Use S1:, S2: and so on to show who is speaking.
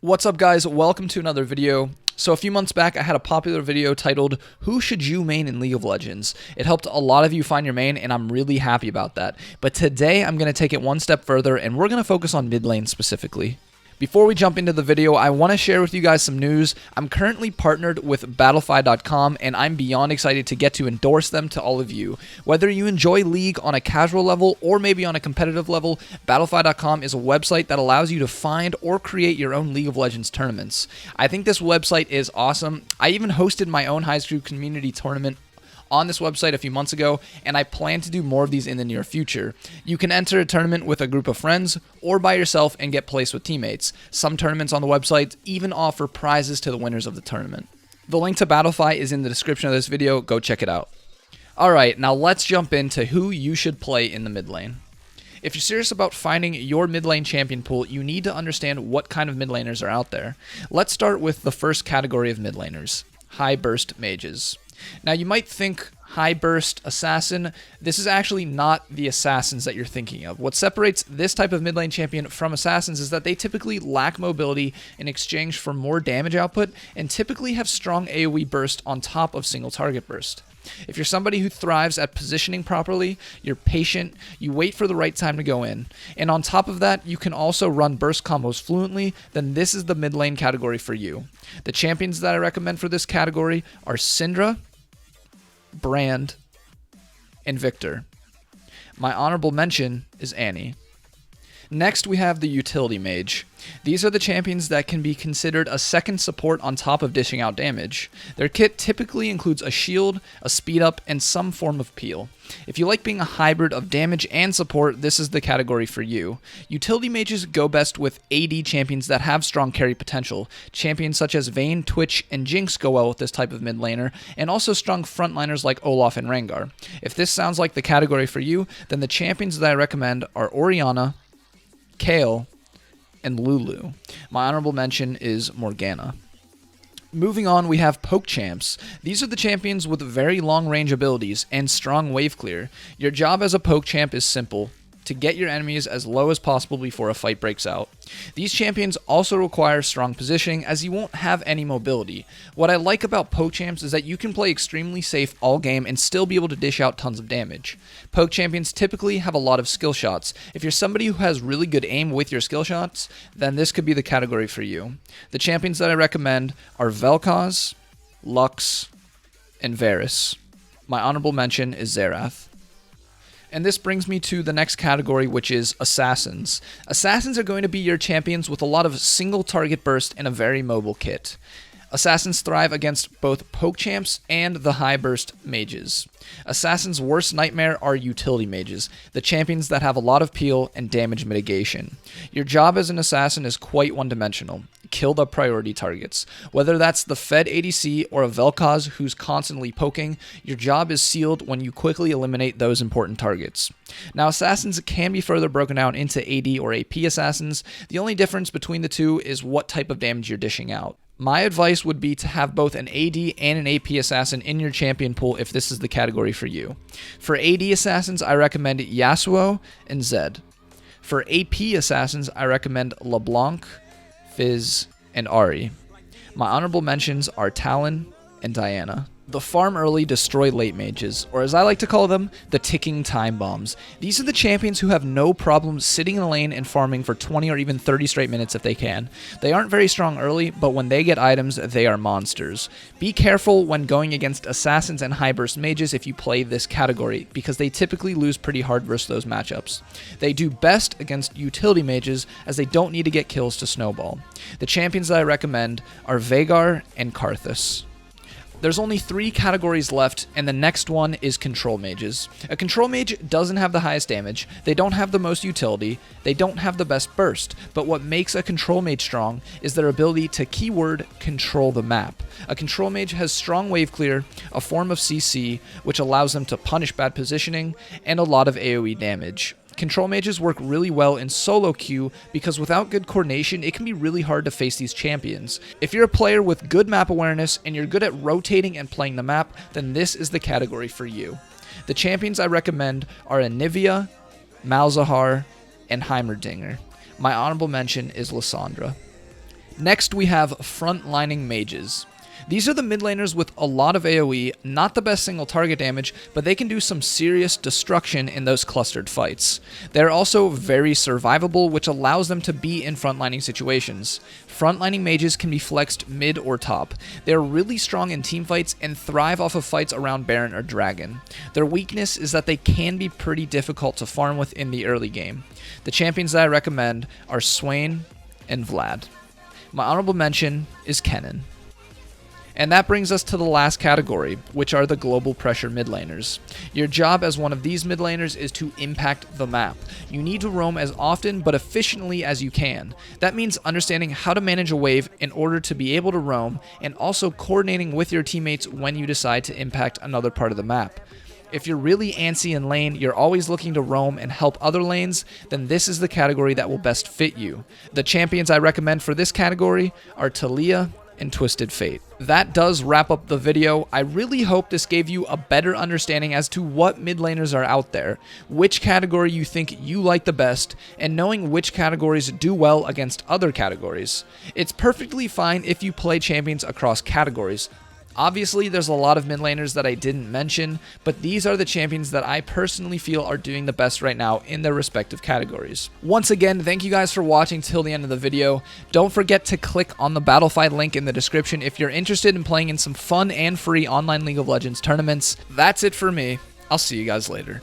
S1: What's up, guys? Welcome to another video. So a few months back, I had a popular video titled, "Who Should You Main in League of Legends?" It helped a lot of you find your main, and I'm really happy about that. But today, I'm going to take it one step further, and we're going to focus on mid lane specifically. Before we jump into the video, I want to share with you guys some news. I'm currently partnered with Battlefy.com, and I'm beyond excited to get to endorse them to all of you. Whether you enjoy League on a casual level or maybe on a competitive level, Battlefy.com is a website that allows you to find or create your own League of Legends tournaments. I think this website is awesome. I even hosted my own high school community tournament on this website a few months ago, and I plan to do more of these in the near future. You can enter a tournament with a group of friends or by yourself and get placed with teammates. Some tournaments on the website even offer prizes to the winners of the tournament. The link to Battlefy is in the description of this video. Go check it out. Alright, now let's jump into who you should play in the mid lane. If you're serious about finding your mid lane champion pool, you need to understand what kind of mid laners are out there. Let's start with the first category of mid laners, high burst mages. Now you might think high burst assassin. This is actually not the assassins that you're thinking of. What separates this type of mid lane champion from assassins is that they typically lack mobility in exchange for more damage output and typically have strong AoE burst on top of single target burst. If you're somebody who thrives at positioning properly, you're patient, you wait for the right time to go in, and on top of that, you can also run burst combos fluently, then this is the mid lane category for you. The champions that I recommend for this category are Syndra, Brand, and Victor. My honorable mention is Annie. Next, we have the utility mage. These are the champions that can be considered a second support on top of dishing out damage. Their kit typically includes a shield, a speed up, and some form of peel. If you like being a hybrid of damage and support, this is the category for you. Utility mages go best with AD champions that have strong carry potential. Champions such as Vayne, Twitch, and Jinx go well with this type of mid laner, and also strong frontliners like Olaf and Rengar. If this sounds like the category for you, then the champions that I recommend are Orianna, Kayle, and Lulu. My honorable mention is Morgana. Moving on, we have poke champs. These are the champions with very long range abilities and strong wave clear. Your job as a poke champ is simple: to get your enemies as low as possible before a fight breaks out. These champions also require strong positioning, as you won't have any mobility. What I like about poke champs is that you can play extremely safe all game and still be able to dish out tons of damage. Poke champions typically have a lot of skill shots. If you're somebody who has really good aim with your skill shots, then this could be the category for you. The champions that I recommend are Vel'Koz, Lux, and Varus. My honorable mention is Xerath. And this brings me to the next category, which is assassins. Assassins are going to be your champions with a lot of single target burst and a very mobile kit. Assassins thrive against both poke champs and the high burst mages. Assassins' worst nightmare are utility mages, the champions that have a lot of peel and damage mitigation. Your job as an assassin is quite one-dimensional. Kill the priority targets. Whether that's the Fed ADC or a Vel'Koz who's constantly poking, your job is sealed when you quickly eliminate those important targets. Now, assassins can be further broken down into AD or AP assassins. The only difference between the two is what type of damage you're dishing out. My advice would be to have both an AD and an AP assassin in your champion pool if this is the category for you. For AD assassins, I recommend Yasuo and Zed. For AP assassins, I recommend LeBlanc, Fizz, and Ahri. My honorable mentions are Talon and Diana. The farm early, destroy late mages, or as I like to call them, the ticking time bombs. These are the champions who have no problem sitting in the lane and farming for 20 or even 30 straight minutes if they can. They aren't very strong early, but when they get items, they are monsters. Be careful when going against assassins and high burst mages if you play this category, because they typically lose pretty hard versus those matchups. They do best against utility mages, as they don't need to get kills to snowball. The champions that I recommend are Veigar and Karthus. There's only 3 categories left, and the next one is control mages. A control mage doesn't have the highest damage, they don't have the most utility, they don't have the best burst, but what makes a control mage strong is their ability to keyword control the map. A control mage has strong wave clear, a form of CC, which allows them to punish bad positioning, and a lot of AoE damage. Control mages work really well in solo queue because without good coordination, it can be really hard to face these champions. If you're a player with good map awareness and you're good at rotating and playing the map, then this is the category for you. The champions I recommend are Anivia, Malzahar, and Heimerdinger. My honorable mention is Lissandra. Next, we have frontlining mages. These are the mid laners with a lot of AoE, not the best single target damage, but they can do some serious destruction in those clustered fights. They're also very survivable, which allows them to be in frontlining situations. Frontlining mages can be flexed mid or top. They're really strong in teamfights and thrive off of fights around Baron or Dragon. Their weakness is that they can be pretty difficult to farm with in the early game. The champions that I recommend are Swain and Vlad. My honorable mention is Kennen. And that brings us to the last category, which are the global pressure mid laners. Your job as one of these mid laners is to impact the map. You need to roam as often but efficiently as you can. That means understanding how to manage a wave in order to be able to roam, and also coordinating with your teammates when you decide to impact another part of the map. If you're really antsy in lane, you're always looking to roam and help other lanes, then this is the category that will best fit you. The champions I recommend for this category are Taliyah and Twisted Fate. That does wrap up the video. I really hope this gave you a better understanding as to what mid laners are out there, which category you think you like the best, and knowing which categories do well against other categories. It's perfectly fine if you play champions across categories. Obviously, there's a lot of mid laners that I didn't mention, but these are the champions that I personally feel are doing the best right now in their respective categories. Once again, thank you guys for watching till the end of the video. Don't forget to click on the Battlefy link in the description if you're interested in playing in some fun and free online League of Legends tournaments. That's it for me. I'll see you guys later.